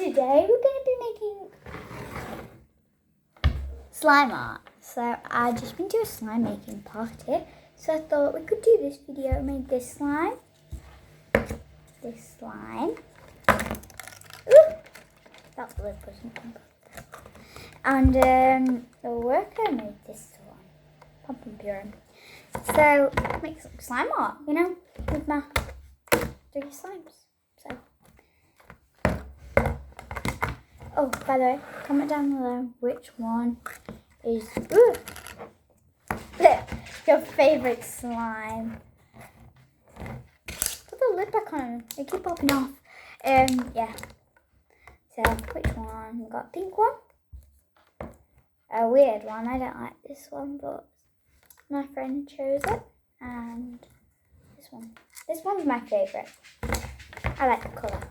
Today we're going to be making slime art. So I've just been to a slime making party. So I thought we could do this video. I made this slime. This slime. Ooh, that lid wasn't on. And the worker made this one. Pump and puree. So make some slime art, you know, with my 3 slimes. So. Oh, by the way, comment down below which one is your favourite slime. Put the lid back on, they keep popping off. Yeah. So, which one? We got a pink one. A weird one, I don't like this one, but my friend chose it. And this one. This one's my favourite. I like the colour.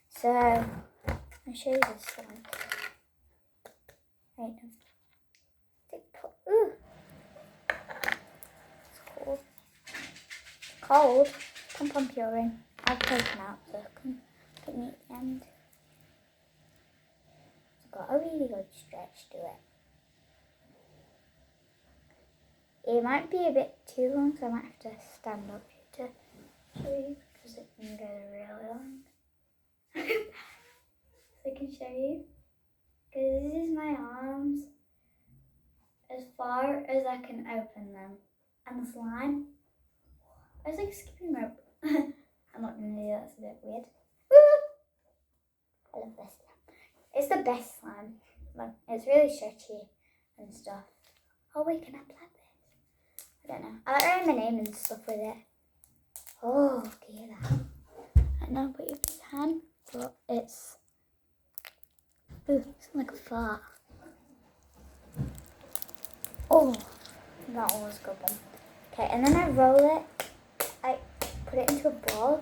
So, I'll show you this one. Wait, ooh. It's cold. Cold. Pom puree. I'll take them out so I can put me at the end. It's got a really good stretch to it. It might be a bit too long, so I might have to stand up here to show you because it can go really long. So I can show you. Because this is my arms as far as I can open them. And the slime. It's like a skipping rope. I'm not going to do that, it's a bit weird. Woo! I love this slime. It's the best slime. Look, it's really stretchy and stuff. Oh wait, can I play this? I don't know. I like writing my name and stuff with it. Oh, can you hear that? I don't know, but you can. But it's... Ooh, it's like a fart. Oh, that one was a good one. Okay, and then I roll it. I put it into a ball.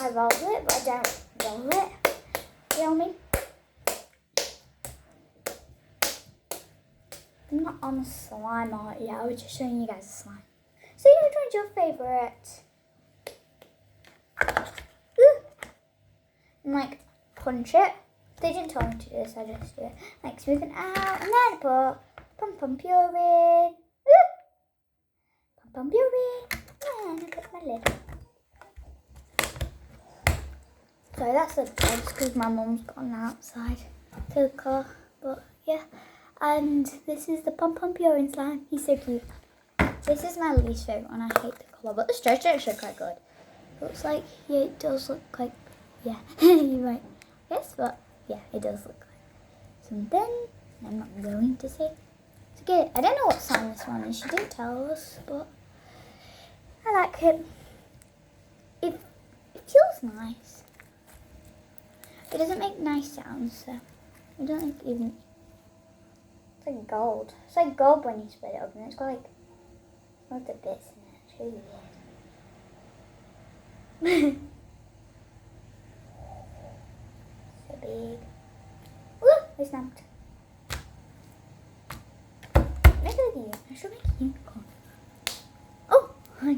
I roll it, but I don't roll it. You know what I mean? I'm not on the slime art yet. I was just showing you guys the slime. So, you know, which one's your favourite? Ooh. And like, punch it. They didn't tell me to do this, I just do it. Like smooth it out, and then put pom puree. Pom puree. And I put my lid. Sorry, that's the dogs because my mum's gone outside to the car. But yeah, and this is the pom puree slime. He's so cute. This is my least favourite one. I hate the colour, but the stretch is actually quite good. Looks like, yeah, it does look like, yeah, you might guess, but. Yeah, it does look like something. I'm not going to say. It's good. I don't know what slime this one is. She didn't tell us, but I like it. It feels nice. It doesn't make nice sounds, so I don't think even. It's like gold. It's like gold when you split it open. It's got like lots of bits in it. It's really weird. Big. Ooh, I snapped. Make a video. I should make a unicorn. Oh, hi.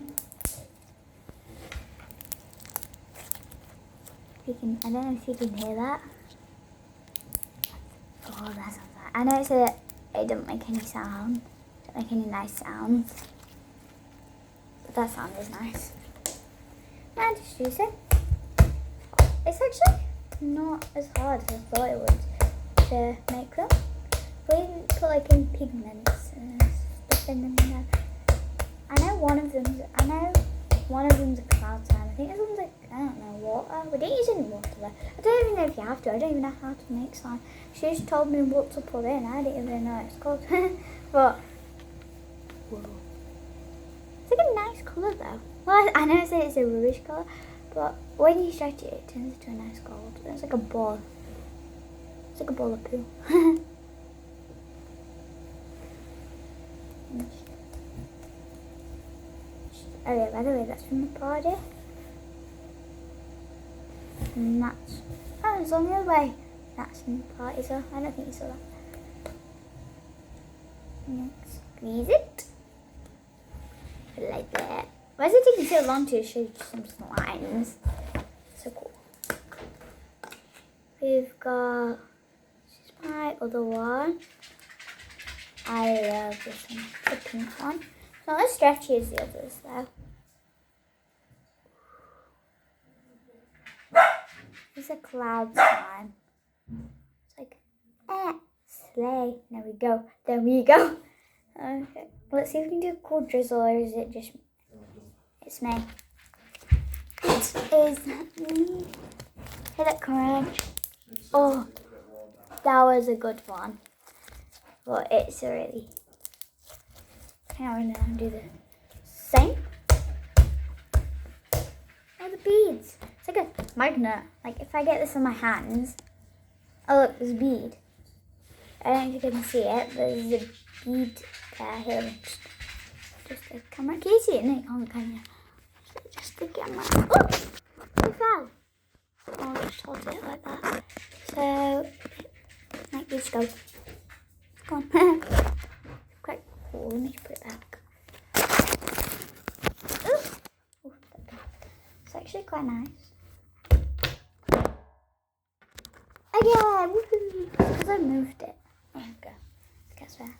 You can, I don't know if you can hear that. Oh, that sounds like. I know it said it doesn't make any sound. Don't make any nice sounds. But that sound is nice. I just use it. It's actually not as hard as I thought it would to make them. We didn't put like in pigments and stuff in them. You know. I know one of them's a cloud slime. I think this one's like, I don't know, water. We didn't use any water there. I don't even know if you have to. I don't even know how to make slime. She just told me what to put in. I didn't even know what it's called. But whoa. It's like a nice colour though. Well, I know it's a rubbish colour. But when you stretch it, it turns into a nice gold. It's like a ball. It's like a ball of poo. Oh yeah, by the way, that's from the party. And that's... Oh, it's on the other way. That's from the party, so I don't think you saw that. And squeeze it. Like that. Why is it taking so long to show you some slimes? So cool. we've got, this is my other one. I love this one, the pink one. It's not as stretchy as the others though. It's a cloud slime. It's like, sleigh. There we go. There we go. Okay. Let's see if we can do a cool drizzle, or is it just, it's me. It is me. Hit it crunch. Oh, that was a good one. But it's already. Now we're gonna do the same. Oh, the beads. It's like a magnet. Like if I get this on my hands, oh look, there's a bead. I don't know if you can see it, but there's a bead there. Here, just the camera. Can you see it? No, you can't, can you? Just the camera. Oh, it fell. I'll just hold it like that. So, like this go. It's gone. Quite cool. Let me just put it back. Ooh. It's actually quite nice. Again! Woohoo! Because I moved it. There we go. Guess where?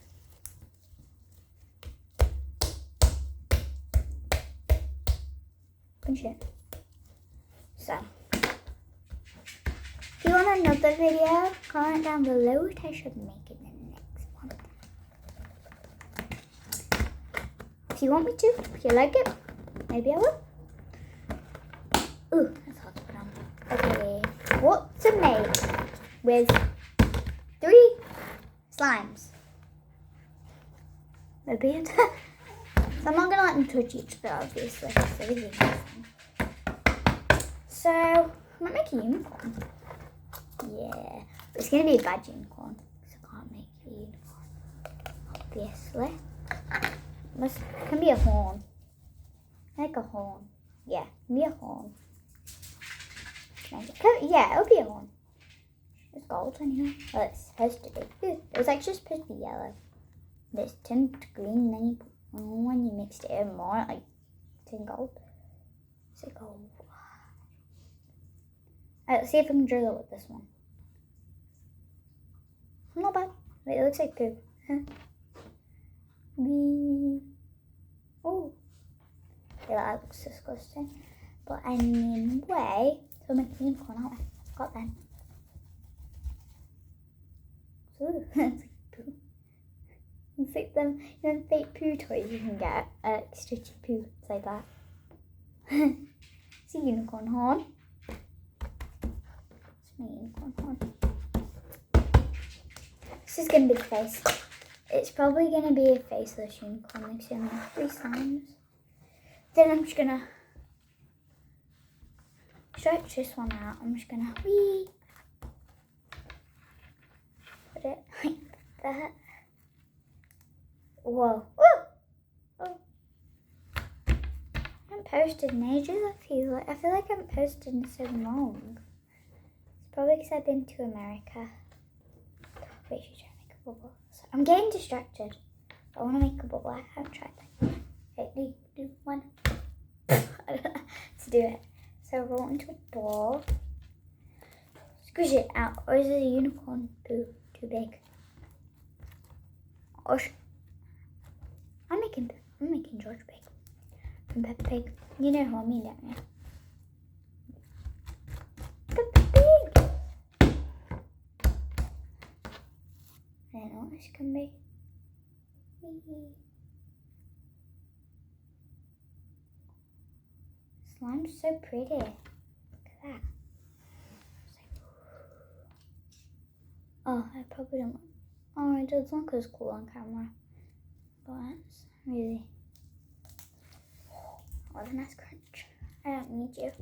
Punch it. So, if you want another video, comment down below what I should make in the next one. If you want me to, if you like it, maybe I will. Ooh, that's hard to put on. Okay, what's it made with 3 slimes? A beard. So I'm not gonna let them touch each other, obviously. So I might make a unicorn. Yeah, but it's gonna be a bad unicorn because I can't make a unicorn, obviously. This can be a horn. Like a horn. Yeah, it can be a horn. Yeah, it'll be a horn. It's gold anyway. Well, it's supposed to be. It was actually supposed to be yellow. But it's turned to green, and then when you mixed it in more, like turned gold. Is it gold? Alright, let's see if I can drill it with this one. Not bad. Wait, it looks like poo. Oh. Yeah, that looks disgusting. But anyway, so we'll make a unicorn, aren't we? I forgot then. Ooh, it's like poo. It's like them fake poo toys you can get. Stitchy poo. It's like that. It's a unicorn horn. It's my unicorn horn. This is going to be the face. It's probably going to be a faceless unicorn. Like, only 3 slimes. Then I'm just going to stretch this one out. I'm just going to put it like that. Whoa. Oh. I haven't posted in ages, I feel like I haven't posted in so long. It's probably because I've been to America. Wait, should try to make a bubble. So I'm getting distracted. I want to make a bubble. I haven't tried that. Okay, do one. I don't know how to do it. So roll into a ball. Squish it out. Or is it a unicorn poo too big? Or I'm making George Pig from Peppa Pig. You know who I mean, don't you? Peppa Pig! I don't know what this can be. Slime's so pretty. Look at that. Oh, I probably don't want. Oh, it does look as cool on camera. But that's really. What a nice crunch. I don't need you.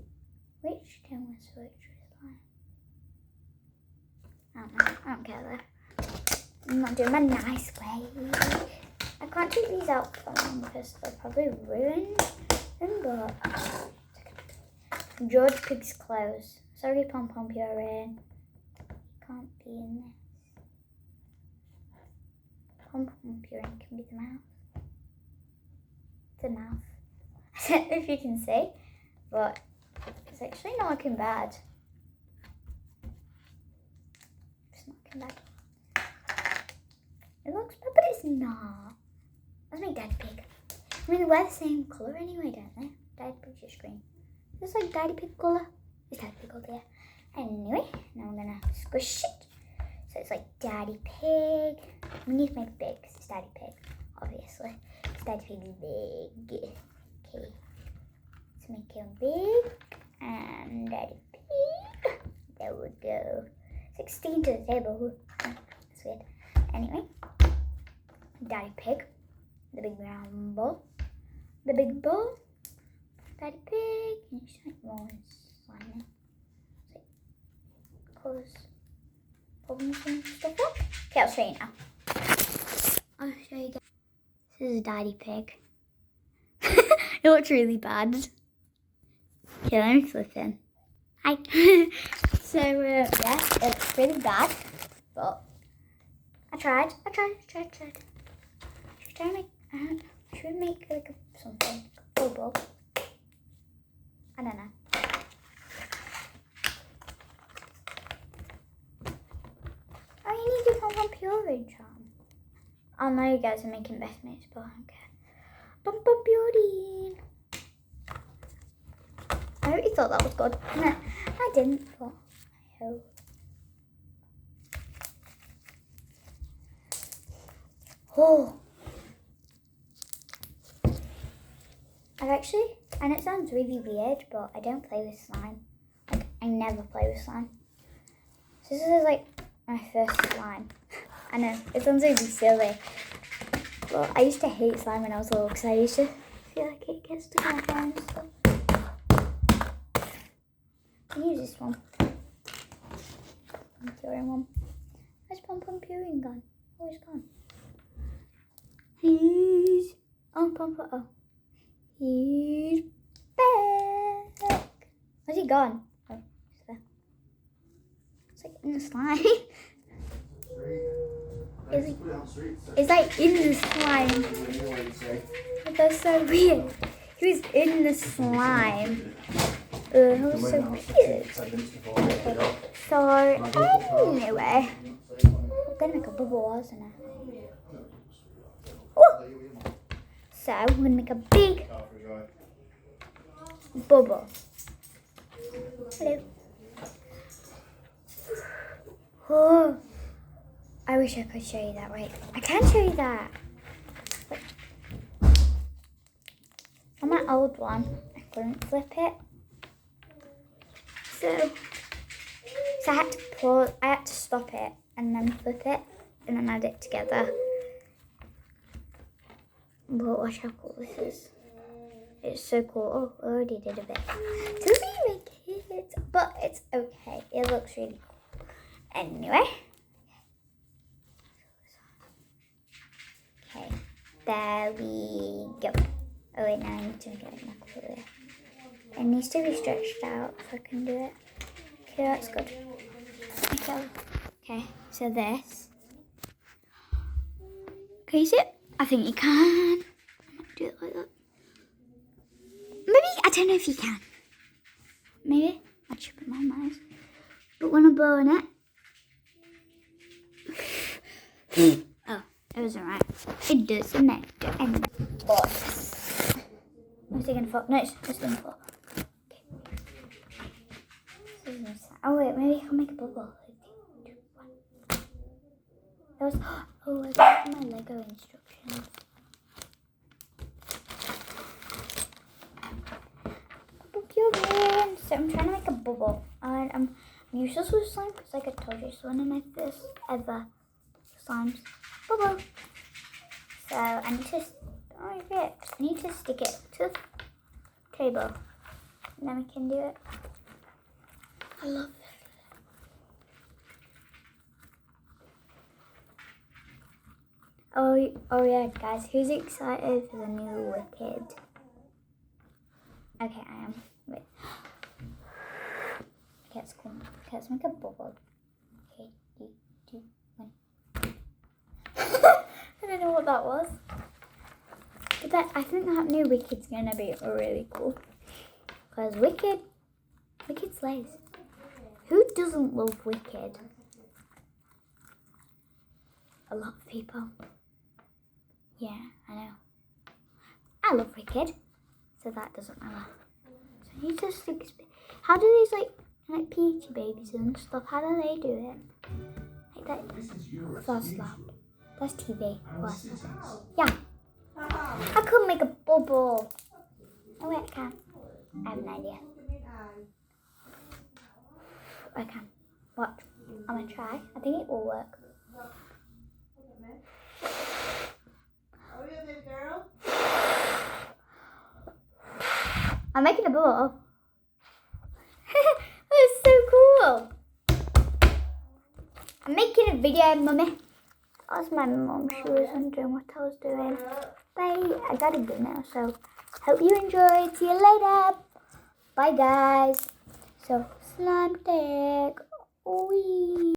Which tone was which slime? I don't know. I don't care though. I'm not doing my nice way. I can't take these out for long because they'll probably ruin them, but George Pig's clothes. Sorry, Pom Pom, you're in. You can't be in this. Pom Pom, you're in can be the mouth. The mouth. I don't know if you can see, but it's actually not looking bad. bad. It looks bad, but it's not. Let's make Daddy Pig. I mean, they wear the same colour anyway, don't they? Daddy Pig's just green. It's like Daddy Pig colour. It's Daddy Pig colour, yeah. Anyway, now I'm gonna squish it. So it's like Daddy Pig. We need to make it big because it's Daddy Pig, obviously. Because Daddy Pig is big. Okay. Let's make him big. And Daddy Pig. There we go. 16 to the table. That's weird. Anyway. Daddy Pig. The big round ball. The big ball. Daddy Pig. Can you show me more slime now? Cause problems and stuff up. Okay, I'll show you now. I'll show you guys. This is Daddy Pig. It looks really bad. Okay, let me flip in. Hi. So, yeah, it looks really bad. But I tried. Should we make like something? A bubble. I don't know. Oh, you need to pump on Purine charm. I know you guys are making best mates, but I don't care. Pump on Purine. I hope you thought that was good. No, I didn't, but I hope. Oh. And it sounds really weird, but I don't play with slime. Like, I never play with slime. So this is like my first slime. I know, it sounds really silly. But I used to hate slime when I was little because I used to feel like it gets to my hair and stuff. I use this one. Purine one. Where's Pom-Pom Purine gone? Oh, he's gone. He's... Oh, Pom-Pom, oh. He's back. Where's he gone? Oh, he's there. It's like in the slime. It's like in the slime. That's so weird. He was in the slime. That was so weird. So, anyway. I'm gonna make a bubble, wasn't I? Oh! So, I'm gonna make a big bubble. Hello. Oh, I wish I could show you that. Wait, I can show you that. Wait. On my old one, I couldn't flip it. So I had to pause. I had to stop it and then flip it and then add it together. But watch how cool this is. It's so cool. Oh, I already did a bit. To remake it, but it's okay. It looks really cool. Anyway. Okay, there we go. Oh wait, now I need to make it like more clear. It needs to be stretched out so I can do it. Okay, that's good. Okay, so this. Can you see it? I think you can. I might do it like that. Maybe, I don't know if you can. Maybe. I should put my eyes. But when I blow in it. Oh, it was alright. It doesn't matter. And but where's it gonna fall? No, it's just gonna fall. Okay. Oh wait, maybe I can make a bubble. 3, 2, 1. That was oh, I got my Lego instructions. So I'm trying to make a bubble, and I'm useless with slime because, like I told you, it's one of my first ever slimes. Bubble. So I need to, stick it to the table, and then we can do it. I love it. Oh yeah, guys, who's excited for the new Wicked? Okay, I am. Wait. Okay, it's cool. Okay, let's make a bubble. Okay, 3, 2, 1. I don't know what that was. But I think that new Wicked's gonna be really cool. Because Wicked slays. Who doesn't love Wicked? a lot of people. Yeah, I know. I love Wicked, so that doesn't matter. So he just thinks, how do these like Peachy babies and stuff? How do they do it? Like that. That's loud. That's TV. What? Yeah. I could make a bubble. Oh wait, I can. I have an idea. I can. Watch. I'm gonna try. I think it will work. I'm making a bubble. That's so cool. I'm making a video, Mummy. That was my mum. She was wondering what I was doing. Bye. I gotta go now. So, hope you enjoyed. See you later. Bye, guys. So, slime deck. Wee.